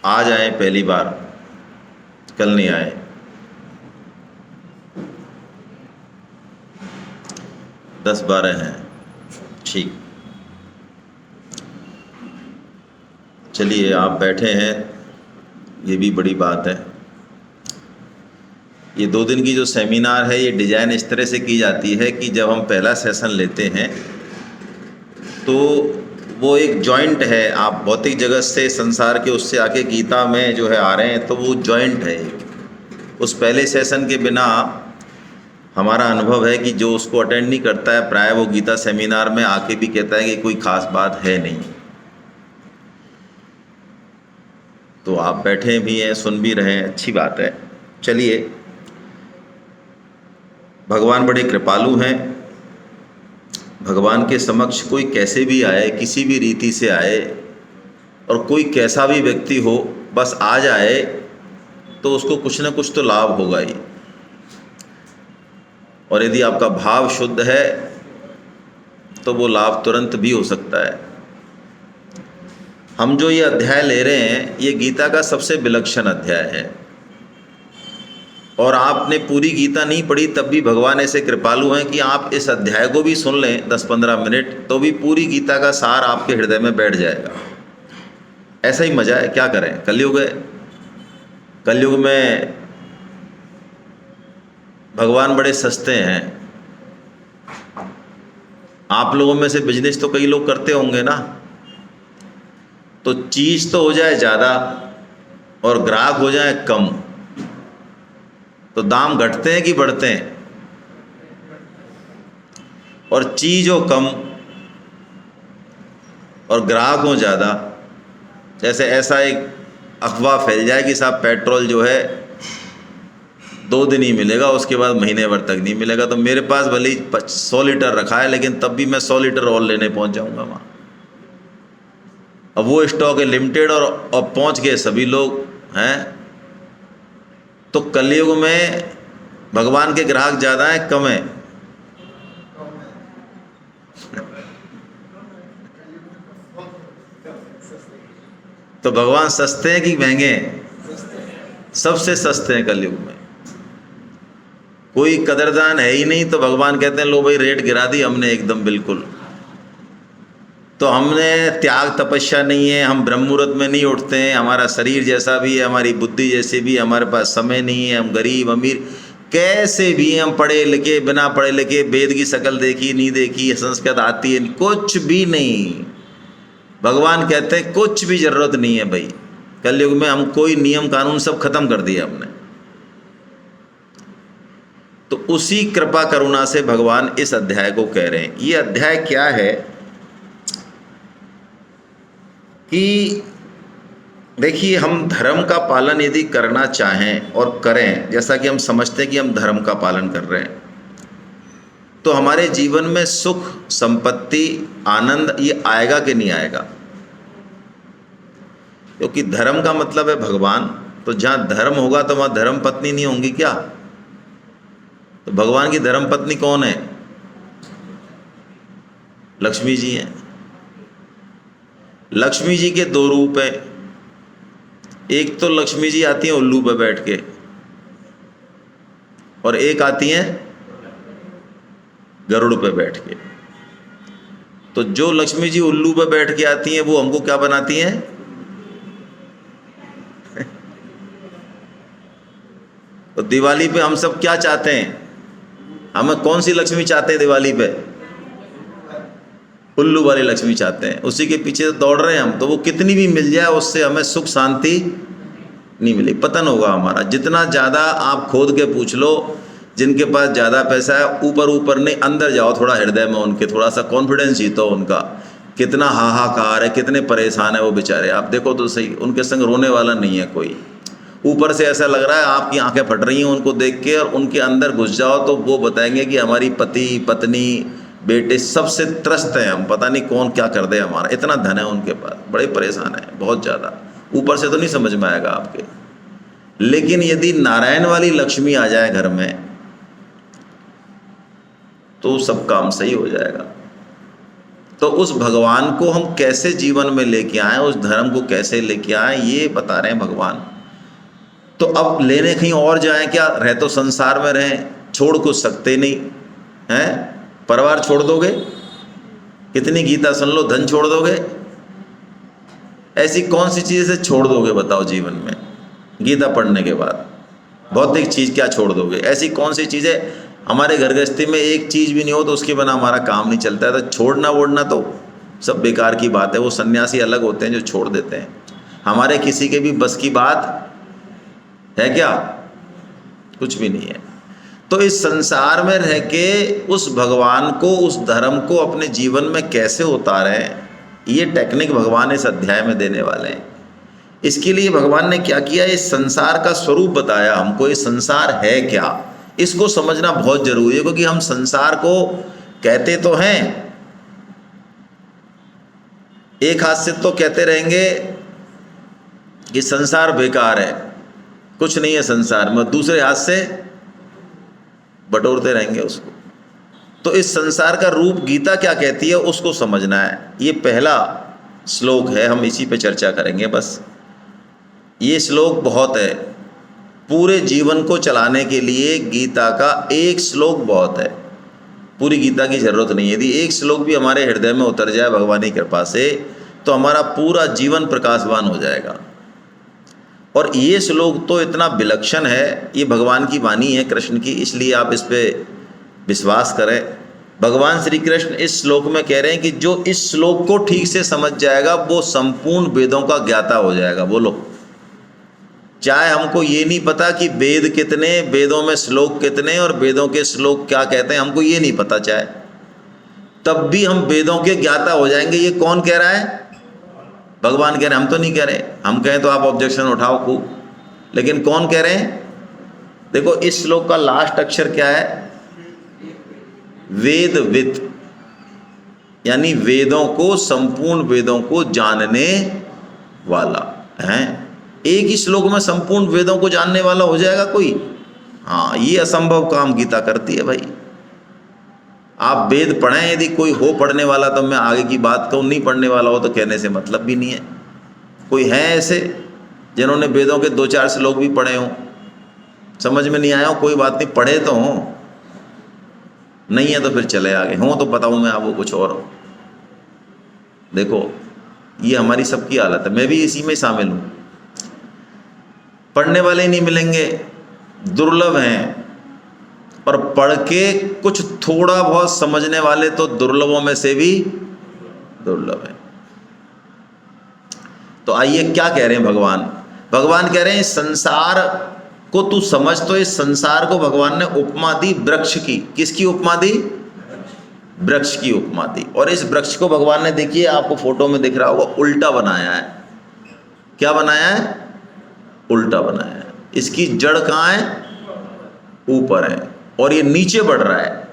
आज आए पहली बार, कल नहीं आए। दस 12 हैं, ठीक। चलिए आप बैठे हैं, ये भी बड़ी बात है। ये 2 दिन की जो सेमिनार है ये डिज़ाइन इस तरह से की जाती है कि जब हम पहला सेशन लेते हैं तो वो एक जॉइंट है। आप भौतिक जगत से, संसार के उससे आके गीता में जो है आ रहे हैं, तो वो जॉइंट है एक। उस पहले सेशन के बिना हमारा अनुभव है कि जो उसको अटेंड नहीं करता है, प्राय वो गीता सेमिनार में आके भी कहता है कि कोई ख़ास बात है नहीं। तो आप बैठे भी हैं, सुन भी रहे हैं, अच्छी बात है। चलिए, भगवान बड़े कृपालु हैं। भगवान के समक्ष कोई कैसे भी आए, किसी भी रीति से आए, और कोई कैसा भी व्यक्ति हो, बस आ जाए तो उसको कुछ न कुछ तो लाभ होगा ही। और यदि आपका भाव शुद्ध है तो वो लाभ तुरंत भी हो सकता है। हम जो ये अध्याय ले रहे हैं ये गीता का सबसे विलक्षण अध्याय है, और आपने पूरी गीता नहीं पढ़ी तब भी भगवान ऐसे कृपालु हैं कि आप इस अध्याय को भी सुन लें 10-15 मिनट, तो भी पूरी गीता का सार आपके हृदय में बैठ जाएगा। ऐसा ही मज़ा है, क्या करें। कलयुग है, कलयुग में भगवान बड़े सस्ते हैं। आप लोगों में से बिजनेस तो कई लोग करते होंगे ना, तो चीज़ तो हो जाए ज़्यादा और ग्राहक हो जाए कम, तो दाम घटते हैं कि बढ़ते हैं? और चीज़ हो कम और ग्राहक हो ज़्यादा, जैसे ऐसा एक अफवाह फैल जाए कि साहब पेट्रोल जो है 2 दिन ही मिलेगा, उसके बाद महीने भर तक नहीं मिलेगा। तो मेरे पास भले ही 100 लीटर रखा है, लेकिन तब भी मैं 100 लीटर और लेने पहुंच जाऊंगा वहाँ। अब वो स्टॉक है लिमिटेड, और पहुंच गए सभी लोग हैं। तो कलयुग में भगवान के ग्राहक ज़्यादा हैं कम हैं? तो भगवान सस्ते हैं कि महंगे हैं? सबसे सस्ते हैं कलयुग में। कोई कदरदान है ही नहीं, तो भगवान कहते हैं लो भाई रेट गिरा दी हमने एकदम बिल्कुल। तो हमने त्याग तपस्या नहीं है, हम ब्रह्म मुहूर्त में नहीं उठते हैं, हमारा शरीर जैसा भी है, हमारी बुद्धि जैसी भी है, हमारे पास समय नहीं है, हम गरीब अमीर कैसे भी हैं, हम पढ़े लिखे बिना पढ़े लिखे, वेद की शक्ल देखी नहीं देखी, संस्कृत आती है कुछ भी नहीं। भगवान कहते हैं कुछ भी जरूरत नहीं है भाई। कलयुग में हम कोई नियम कानून सब खत्म कर दिया हमने। तो उसी कृपा करुणा से भगवान इस अध्याय को कह रहे हैं। ये अध्याय क्या है कि देखिए, हम धर्म का पालन यदि करना चाहें और करें, जैसा कि हम समझते हैं कि हम धर्म का पालन कर रहे हैं, तो हमारे जीवन में सुख, संपत्ति, आनंद ये आएगा कि नहीं आएगा? क्योंकि धर्म का मतलब है भगवान। तो जहाँ धर्म होगा तो वहाँ धर्म पत्नी नहीं होंगी क्या? तो भगवान की धर्म पत्नी कौन है? लक्ष्मी जी हैं। लक्ष्मी जी के 2 रूप हैं। एक तो लक्ष्मी जी आती हैं उल्लू पे बैठ के, और एक आती हैं गरुड़ पे बैठ के। तो जो लक्ष्मी जी उल्लू पे बैठ के आती हैं वो हमको क्या बनाती हैं? तो दिवाली पे हम सब क्या चाहते हैं? हमें कौन सी लक्ष्मी चाहते हैं दिवाली पे? उल्लू वाली लक्ष्मी चाहते हैं, उसी के पीछे दौड़ रहे हैं हम। तो वो कितनी भी मिल जाए उससे हमें सुख शांति नहीं मिली, पतन होगा हमारा। जितना ज़्यादा आप खोद के पूछ लो, जिनके पास ज़्यादा पैसा है, ऊपर ऊपर नहीं अंदर जाओ थोड़ा हृदय में उनके, थोड़ा सा कॉन्फिडेंस जीतो उनका। कितना हाहाकार है, कितने परेशान है वो बेचारे। आप देखो तो सही, उनके संग रोने वाला नहीं है कोई। ऊपर से ऐसा लग रहा है आपकी आंखें फट रही हैं उनको देख के, और उनके अंदर घुस जाओ तो वो बताएंगे कि हमारी पति पत्नी बेटे सबसे त्रस्त हैं हम, पता नहीं कौन क्या कर दे हमारा। इतना धन है उनके पास, बड़े परेशान हैं बहुत ज़्यादा। ऊपर से तो नहीं समझ में आएगा आपके। लेकिन यदि नारायण वाली लक्ष्मी आ जाए घर में तो सब काम सही हो जाएगा। तो उस भगवान को हम कैसे जीवन में लेके आएं, उस धर्म को कैसे लेके आएं, ये बता रहे हैं भगवान। तो अब लेने कहीं और जाएं क्या? रह तो संसार में रहें, छोड़ कुछ सकते नहीं हैं। परिवार छोड़ दोगे? कितनी गीता सुन लो, धन छोड़ दोगे? ऐसी कौन सी चीज़ से छोड़ दोगे बताओ जीवन में? गीता पढ़ने के बाद भौतिक चीज़ क्या छोड़ दोगे? ऐसी कौन सी चीज़ है? हमारे घर गृहस्थी में एक चीज़ भी नहीं हो तो उसके बिना हमारा काम नहीं चलता है। तो छोड़ना वोड़ना तो सब बेकार की बात है। वो सन्यासी अलग होते हैं जो छोड़ देते हैं। हमारे किसी के भी बस की बात है क्या? कुछ भी नहीं है। तो इस संसार में रह के उस भगवान को, उस धर्म को अपने जीवन में कैसे उतारें, ये टेक्निक भगवान इस अध्याय में देने वाले हैं। इसके लिए भगवान ने क्या किया? इस संसार का स्वरूप बताया हमको। ये संसार है क्या, इसको समझना बहुत जरूरी है। क्योंकि हम संसार को कहते तो हैं, एक हाथ से तो कहते रहेंगे कि संसार बेकार है, कुछ नहीं है संसार में, दूसरे हाथ से बटोरते रहेंगे उसको। तो इस संसार का रूप गीता क्या कहती है उसको समझना है। ये पहला श्लोक है, हम इसी पे चर्चा करेंगे बस। ये श्लोक बहुत है, पूरे जीवन को चलाने के लिए गीता का एक श्लोक बहुत है। पूरी गीता की जरूरत नहीं है। यदि एक श्लोक भी हमारे हृदय में उतर जाए भगवान की कृपा से, तो हमारा पूरा जीवन प्रकाशवान हो जाएगा। और ये श्लोक तो इतना विलक्षण है, ये भगवान की वाणी है कृष्ण की, इसलिए आप इस पर विश्वास करें। भगवान श्री कृष्ण इस श्लोक में कह रहे हैं कि जो इस श्लोक को ठीक से समझ जाएगा वो संपूर्ण वेदों का ज्ञाता हो जाएगा। बोलो, चाहे हमको ये नहीं पता कि वेद कितने, वेदों में श्लोक कितने और वेदों के श्लोक क्या कहते हैं, हमको ये नहीं पता चाहे, तब भी हम वेदों के ज्ञाता हो जाएंगे। ये कौन कह रहा है? भगवान कह रहे हैं, हम तो नहीं कह रहे। हम कहें तो आप ऑब्जेक्शन उठाओ खूब, लेकिन कौन कह रहे हैं? देखो इस श्लोक का लास्ट अक्षर क्या है? वेदवित, यानी वेदों को, संपूर्ण वेदों को जानने वाला है। एक ही श्लोक में संपूर्ण वेदों को जानने वाला हो जाएगा कोई? हाँ, ये असंभव काम गीता करती है भाई। आप वेद पढ़ें, यदि कोई हो पढ़ने वाला तो मैं आगे की बात कहूँ, नहीं पढ़ने वाला हो तो कहने से मतलब भी नहीं है। कोई है ऐसे जिन्होंने वेदों के 2-4 श्लोक भी पढ़े हों, समझ में नहीं आया हो? कोई बात नहीं, पढ़े तो हों, नहीं है तो फिर चले आगे। हों तो बताऊँ मैं आपको कुछ और। देखो ये हमारी सबकी हालत है, मैं भी इसी में शामिल हूँ। पढ़ने वाले नहीं मिलेंगे, दुर्लभ हैं, और पढ़ के कुछ थोड़ा बहुत समझने वाले तो दुर्लभों में से भी दुर्लभ हैं। तो आइए क्या कह रहे हैं भगवान? भगवान कह रहे हैं संसार को तू समझ। तो इस संसार को भगवान ने उपमा दी वृक्ष की। किसकी उपमा दी? वृक्ष की उपमा दी। और इस वृक्ष को भगवान ने, देखिए आपको फोटो में दिख रहा होगा, उल्टा बनाया है। क्या बनाया है? उल्टा बनाया है। इसकी जड़ कहाँ है? ऊपर है, और ये नीचे बढ़ रहा है,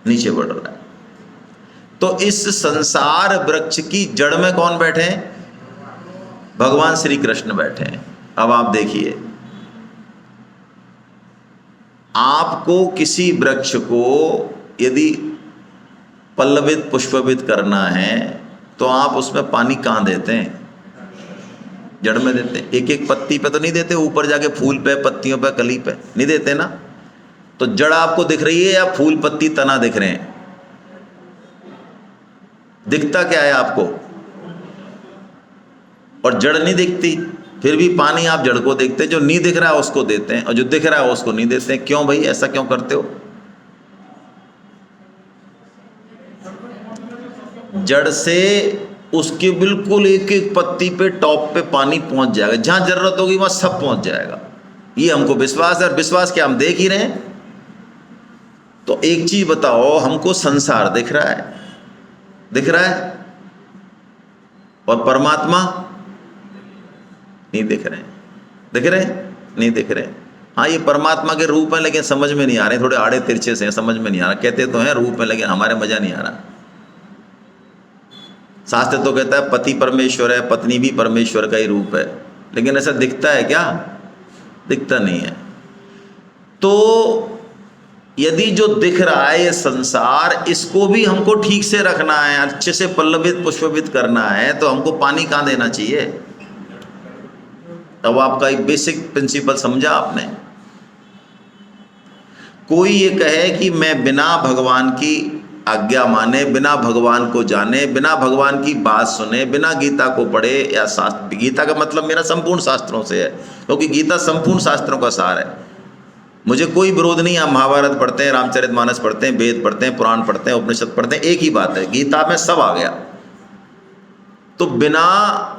नीचे बढ़ रहा है। तो इस संसार वृक्ष की जड़ में कौन बैठे हैं? भगवान श्री कृष्ण बैठे हैं। अब आप देखिए, आपको किसी वृक्ष को यदि पल्लवित पुष्पवित करना है तो आप उसमें पानी कहाँ देते हैं? जड़ में देते हैं। एक एक पत्ती पे तो नहीं देते, ऊपर जाके फूल पे, पत्तियों पे, कली पे नहीं देते ना। तो जड़ आपको दिख रही है या फूल, पत्ती, तना दिख रहे हैं? दिखता क्या है आपको? और जड़ नहीं दिखती, फिर भी पानी आप जड़ को देखते हैं। जो नहीं दिख रहा है उसको देते हैं, और जो दिख रहा है उसको नहीं देते हैं। क्यों भाई, ऐसा क्यों करते हो? जड़ से उसके बिल्कुल एक एक पत्ती पे, टॉप पे पानी पहुंच जाएगा। जहां जरूरत होगी वहां सब पहुंच जाएगा। ये हमको विश्वास है, और विश्वास क्या हम देख ही रहे हैं। तो एक चीज बताओ, हमको संसार दिख रहा है, दिख रहा है, और परमात्मा नहीं दिख रहे हैं। दिख रहे हैं? नहीं दिख रहे। हाँ, ये परमात्मा के रूप है, लेकिन समझ में नहीं आ रहे, थोड़े आड़े तिरछे से, समझ में नहीं आ रहा। कहते तो हैं रूप है, लेकिन हमारे मजा नहीं आ रहा। शास्त्र तो कहता है पति परमेश्वर है, पत्नी भी परमेश्वर का ही रूप है, लेकिन ऐसा दिखता है क्या? दिखता नहीं है। तो यदि जो दिख रहा है ये संसार, इसको भी हमको ठीक से रखना है, अच्छे से पल्लवित पुष्पित करना है, तो हमको पानी कहाँ देना चाहिए? अब आपका एक बेसिक प्रिंसिपल समझा आपने। कोई ये कहे कि मैं बिना भगवान की आज्ञा माने, बिना भगवान को जाने, बिना भगवान की बात सुने, बिना गीता को पढ़े, या शास्त्र, गीता का मतलब मेरा संपूर्ण शास्त्रों से है, क्योंकि गीता संपूर्ण शास्त्रों का सार है। मुझे कोई विरोध नहीं, आप महाभारत पढ़ते हैं, रामचरितमानस पढ़ते हैं, वेद पढ़ते हैं, पुराण पढ़ते हैं, उपनिषद पढ़ते हैं, एक ही बात है, गीता में सब आ गया। तो बिना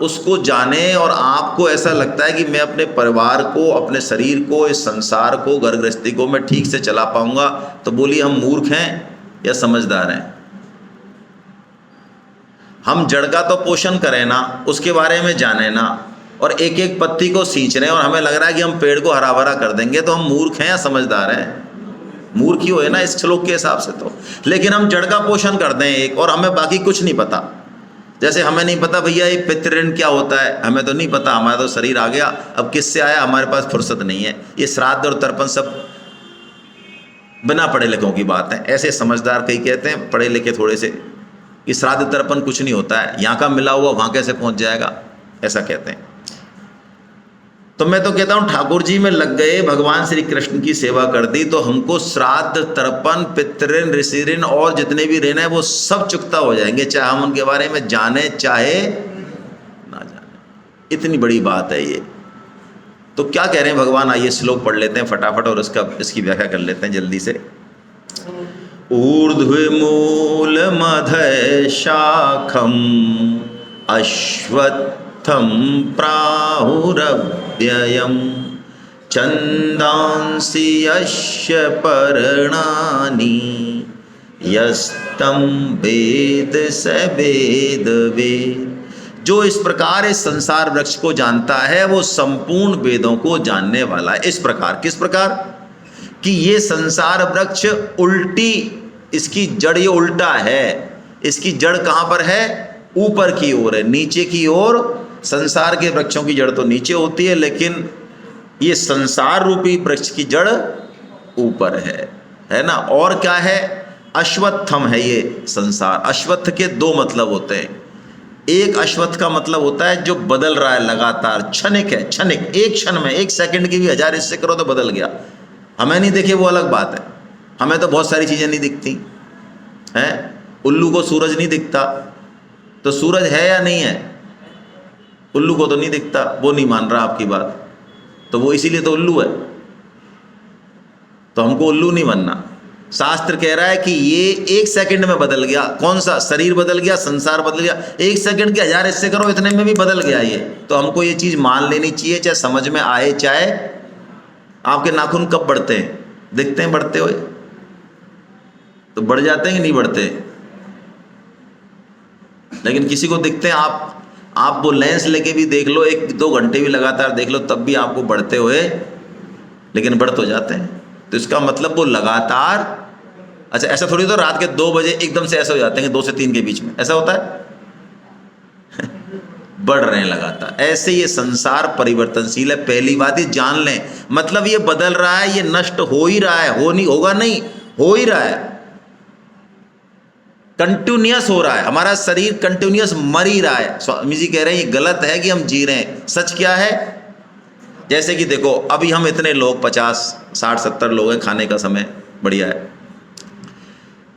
उसको जाने और आपको ऐसा लगता है कि मैं अपने परिवार को, अपने शरीर को, इस संसार को, घर गृहस्थी को मैं ठीक से चला पाऊंगा, तो बोलिए हम मूर्ख हैं या समझदार हैं? हम जड़ का तो पोषण करें ना, उसके बारे में जाने ना, और एक एक पत्ती को सींच रहे हैं और हमें लग रहा है कि हम पेड़ को हरा भरा कर देंगे, तो हम मूर्ख हैं या समझदार हैं? मूर्ख ही हुए ना इस श्लोक के हिसाब से तो। लेकिन हम जड़ का पोषण कर दें एक, और हमें बाकी कुछ नहीं पता। जैसे हमें नहीं पता भैया ये पितृ ऋण क्या होता है, हमें तो नहीं पता, हमारा तो शरीर आ गया, अब किससे आया, हमारे पास फुर्सत नहीं है। ये श्राद्ध और तर्पण सब बिना पढ़े लिखों की बात है। ऐसे समझदार कई कहते हैं, पढ़े लिखे थोड़े से, कि श्राद्ध तर्पण कुछ नहीं होता है, यहाँ का मिला हुआ वहाँ कैसे पहुँच जाएगा, ऐसा कहते हैं। तो मैं तो कहता हूँ ठाकुर जी में लग गए, भगवान श्री कृष्ण की सेवा कर दी, तो हमको श्राद्ध तर्पण पितृ ऋषि ऋण और जितने भी ऋण है वो सब चुकता हो जाएंगे, चाहे हम उनके बारे में जाने चाहे ना जाने। इतनी बड़ी बात है ये। तो क्या कह रहे हैं भगवान, आइए श्लोक पढ़ लेते हैं फटाफट और इसकी व्याख्या कर लेते हैं जल्दी से। ऊर्ध्वमूल मधय शाखम अश्वत्थम प्राहुरव्ययम् छन्दांसि यस्य पर्णानि यस्तं वेद स वेदवेद। जो इस प्रकार इस संसार वृक्ष को जानता है वो संपूर्ण वेदों को जानने वाला है। इस प्रकार, किस प्रकार कि ये संसार वृक्ष उल्टी, इसकी जड़ ये उल्टा है। इसकी जड़ कहाँ पर है? ऊपर की ओर है, नीचे की ओर। संसार के वृक्षों की जड़ तो नीचे होती है, लेकिन ये संसार रूपी वृक्ष की जड़ ऊपर है ना। और क्या है? अश्वत्थम है ये संसार। अश्वत्थ के दो मतलब होते हैं। एक अश्वत्थ का मतलब होता है जो बदल रहा है लगातार, क्षणिक है, क्षणिक, एक क्षण में, एक सेकंड की भी 1000 हिस्से करो तो बदल गया। हमें नहीं देखे वो अलग बात है, हमें तो बहुत सारी चीज़ें नहीं दिखती हैं। उल्लू को सूरज नहीं दिखता, तो सूरज है या नहीं है? उल्लू को तो नहीं दिखता, वो नहीं मान रहा आपकी बात, तो वो इसीलिए तो उल्लू है। तो हमको उल्लू नहीं बनना। शास्त्र कह रहा है कि ये एक सेकंड में बदल गया। कौन सा? शरीर बदल गया, संसार बदल गया। एक सेकंड के 1000 हिस्से करो, इतने में भी बदल गया ये। तो हमको ये चीज़ मान लेनी चाहिए, चाहे समझ में आए चाहे। आपके नाखून कब बढ़ते हैं? दिखते हैं बढ़ते हुए? तो बढ़ जाते हैं कि नहीं बढ़ते? लेकिन किसी को दिखते हैं। आप वो लेंस लेके भी देख लो, 1-2 घंटे भी लगातार देख लो, तब भी आपको बढ़ते हुए, लेकिन बढ़ तो जाते हैं। तो इसका मतलब वो लगातार, अच्छा ऐसा थोड़ी तो रात के 2 बजे एकदम से ऐसा हो जाते हैं 2 से 3 के बीच में, ऐसा होता है? बढ़ रहे हैं लगातार। ऐसे ये संसार परिवर्तनशील है, पहली बात ही जान लें। मतलब ये बदल रहा है, ये नष्ट हो ही रहा है, होगा नहीं, हो ही रहा है, कंटिन्यूअस हो रहा है। हमारा शरीर कंटिन्यूअस मर ही रहा है। स्वामी जी कह रहे हैं ये गलत है कि हम जी रहे हैं। सच क्या है? जैसे कि देखो, अभी हम इतने लोग 50, 60, 70 लोग हैं, खाने का समय बढ़िया है,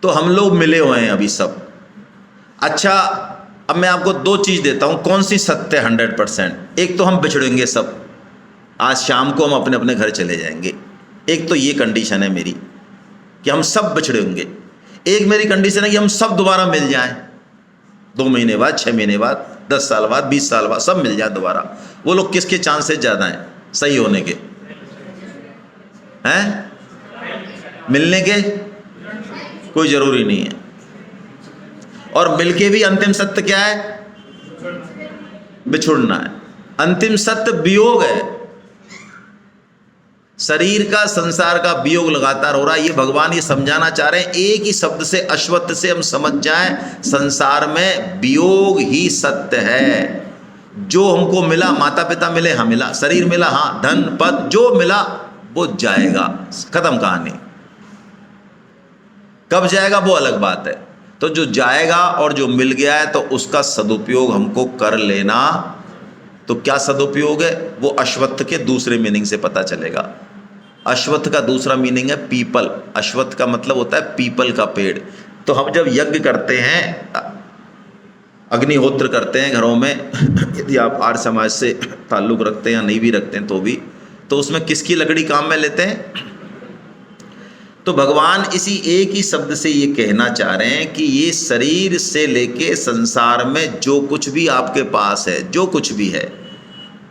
तो हम लोग मिले हुए हैं अभी सब। अच्छा, अब मैं आपको 2 चीज़ देता हूँ, कौन सी सत्य 100%। एक तो हम बिछड़ेंगे सब, आज शाम को हम अपने अपने घर चले जाएंगे। एक तो ये कंडीशन है मेरी कि हम सब बिछड़ेंगे। एक मेरी कंडीशन है कि हम सब दोबारा मिल जाएं, 2 महीने बाद, 6 महीने बाद, 10 साल बाद, 20 साल बाद, सब मिल जाए दोबारा। वो लोग किसके चांसेस ज़्यादा हैं सही होने के? हैं? मिलने के कोई ज़रूरी नहीं है। और मिलके भी अंतिम सत्य क्या है? बिछुड़ना है। अंतिम सत्य वियोग है। शरीर का, संसार का वियोग लगातार हो रहा है। ये भगवान ये समझाना चाह रहे हैं। एक ही शब्द से, अश्वत्थ से हम समझ जाएं, संसार में वियोग ही सत्य है। जो हमको मिला, माता पिता मिले, हाँ मिला, शरीर मिला, हाँ, धन पद जो मिला वो जाएगा, खत्म कहानी। कब जाएगा वो अलग बात है। तो जो जाएगा और जो मिल गया है तो उसका सदुपयोग हमको कर लेना। तो क्या सदुपयोग है वो अश्वत्थ के दूसरे मीनिंग से पता चलेगा। अश्वत्थ का दूसरा मीनिंग है पीपल। अश्वत्थ का मतलब होता है पीपल का पेड़। तो हम जब यज्ञ करते हैं, अग्निहोत्र करते हैं घरों में यदि आप आर्य समाज से ताल्लुक़ रखते हैं या नहीं भी रखते हैं तो भी, तो उसमें किसकी लकड़ी काम में लेते हैं? तो भगवान इसी एक ही शब्द से ये कहना चाह रहे हैं कि ये शरीर से लेके संसार में जो कुछ भी आपके पास है, जो कुछ भी है,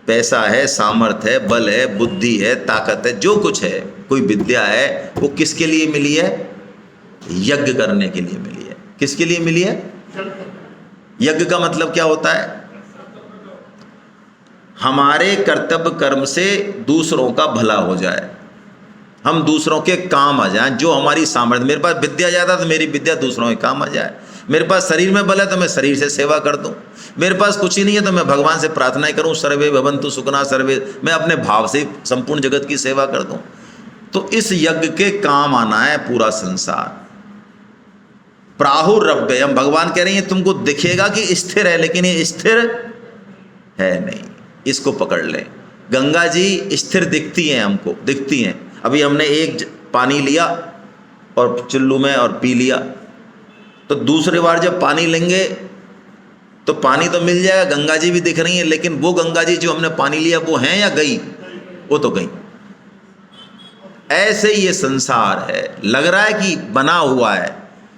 पैसा है, सामर्थ्य है, बल है, बुद्धि है, ताकत है, जो कुछ है, कोई विद्या है, वो किसके लिए मिली है? यज्ञ करने के लिए मिली है। किसके लिए मिली है? यज्ञ का मतलब क्या होता है? हमारे कर्तव्य कर्म से दूसरों का भला हो जाए, हम दूसरों के काम आ जाएं, जो हमारी सामर्थ्य। मेरे पास विद्या ज़्यादा तो मेरी विद्या दूसरों के काम आ जाए। मेरे पास शरीर में बल है तो मैं शरीर से सेवा कर दूं। मेरे पास कुछ ही नहीं है तो मैं भगवान से प्रार्थना करूं, सर्वे भवन्तु सुखिनः सर्वे, मैं अपने भाव से संपूर्ण जगत की सेवा कर दूं। तो इस यज्ञ के काम आना है पूरा संसार। प्राहुरव्ययम, भगवान कह रहे हैं तुमको दिखेगा कि स्थिर है, लेकिन ये स्थिर है नहीं। इसको पकड़ लें। गंगा जी स्थिर दिखती हैं, हमको दिखती हैं। अभी हमने एक पानी लिया और चुल्लू में और पी लिया, तो दूसरी बार जब पानी लेंगे तो पानी तो मिल जाएगा, गंगा जी भी दिख रही हैं, लेकिन वो गंगा जी जो हमने पानी लिया वो हैं या गई? वो तो गई। ऐसे ही ये संसार है, लग रहा है कि बना हुआ है।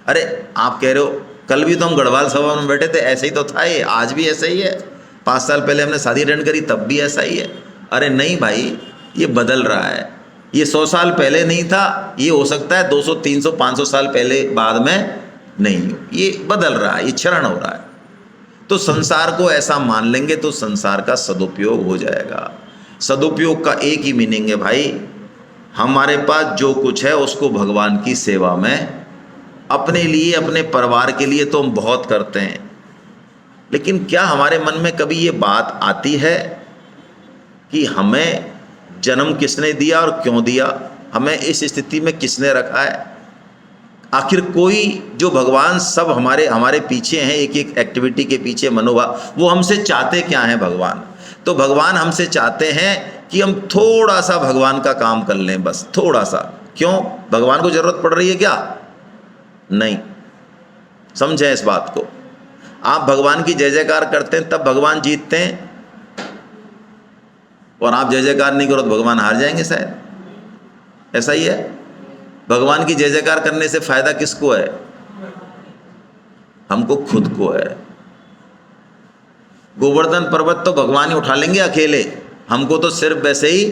अरे आप कह रहे हो कल भी तो हम गढ़वाल सभा में बैठे थे, ऐसे ही तो था ये, आज भी ऐसा ही है। 5 साल पहले हमने शादी अटेंड करी तब भी ऐसा ही है। अरे नहीं भाई, ये बदल रहा है। ये 100 साल पहले नहीं था, ये हो सकता है 200, 300, 500 साल पहले बाद में नहीं हो। ये बदल रहा है, ये क्षरण हो रहा है। तो संसार को ऐसा मान लेंगे तो संसार का सदुपयोग हो जाएगा। सदुपयोग का एक ही मीनिंग है भाई, हमारे पास जो कुछ है उसको भगवान की सेवा में, अपने लिए, अपने परिवार के लिए तो हम बहुत करते हैं, लेकिन क्या हमारे मन में कभी ये बात आती है कि हमें जन्म किसने दिया और क्यों दिया? हमें इस स्थिति में किसने रखा है? आखिर कोई जो भगवान सब हमारे पीछे हैं, एक एक एक्टिविटी के पीछे मनोभाव, वो हमसे चाहते क्या हैं भगवान? तो भगवान हमसे चाहते हैं कि हम थोड़ा सा भगवान का काम कर लें, बस थोड़ा सा। क्यों? भगवान को जरूरत पड़ रही है क्या? नहीं। समझें इस बात को। आप भगवान की जय जयकार करते हैं तब भगवान जीतते हैं, और आप जय जयकार नहीं करो तो भगवान हार जाएंगे शायद। ऐसा ही है। भगवान की जय जयकार करने से फायदा किसको है? हमको खुद को है। गोवर्धन पर्वत तो भगवान ही उठा लेंगे अकेले, हमको तो सिर्फ वैसे ही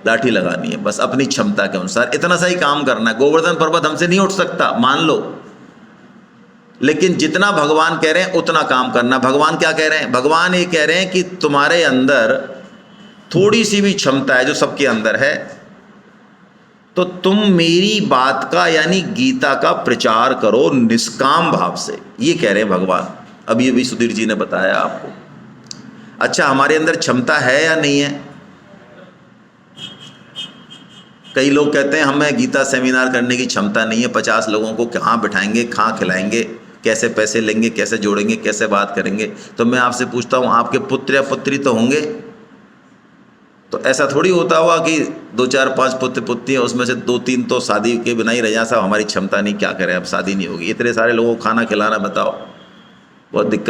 लाठी लगानी है, बस अपनी क्षमता के अनुसार इतना सा ही काम करना है। गोवर्धन पर्वत हमसे नहीं उठ सकता, मान लो, लेकिन जितना भगवान कह रहे हैं उतना काम करना। भगवान क्या कह रहे हैं? भगवान ये कह रहे हैं कि तुम्हारे अंदर थोड़ी सी भी क्षमता है जो सबके अंदर है, तो तुम मेरी बात का यानी गीता का प्रचार करो निष्काम भाव से। ये कह रहे हैं भगवान। अभी अभी सुधीर जी ने बताया आपको। अच्छा, हमारे अंदर क्षमता है या नहीं है? कई लोग कहते हैं हमें गीता सेमिनार करने की क्षमता नहीं है, 50 लोगों को कहाँ बिठाएंगे, कहाँ खिलाएंगे, कैसे पैसे लेंगे, कैसे जोड़ेंगे, कैसे बात करेंगे। तो मैं आपसे पूछता हूँ, आपके पुत्र या पुत्री तो होंगे, तो ऐसा थोड़ी होता हुआ कि 2, 4, 5 पुत्र पुत्री हैं, उसमें से 2-3 तो शादी के बिना ही रह जाए। साहब हमारी क्षमता नहीं, क्या करें, अब शादी नहीं होगी। इतने सारे लोगों को खाना खिलाना, बताओ, बहुत दिक्कत।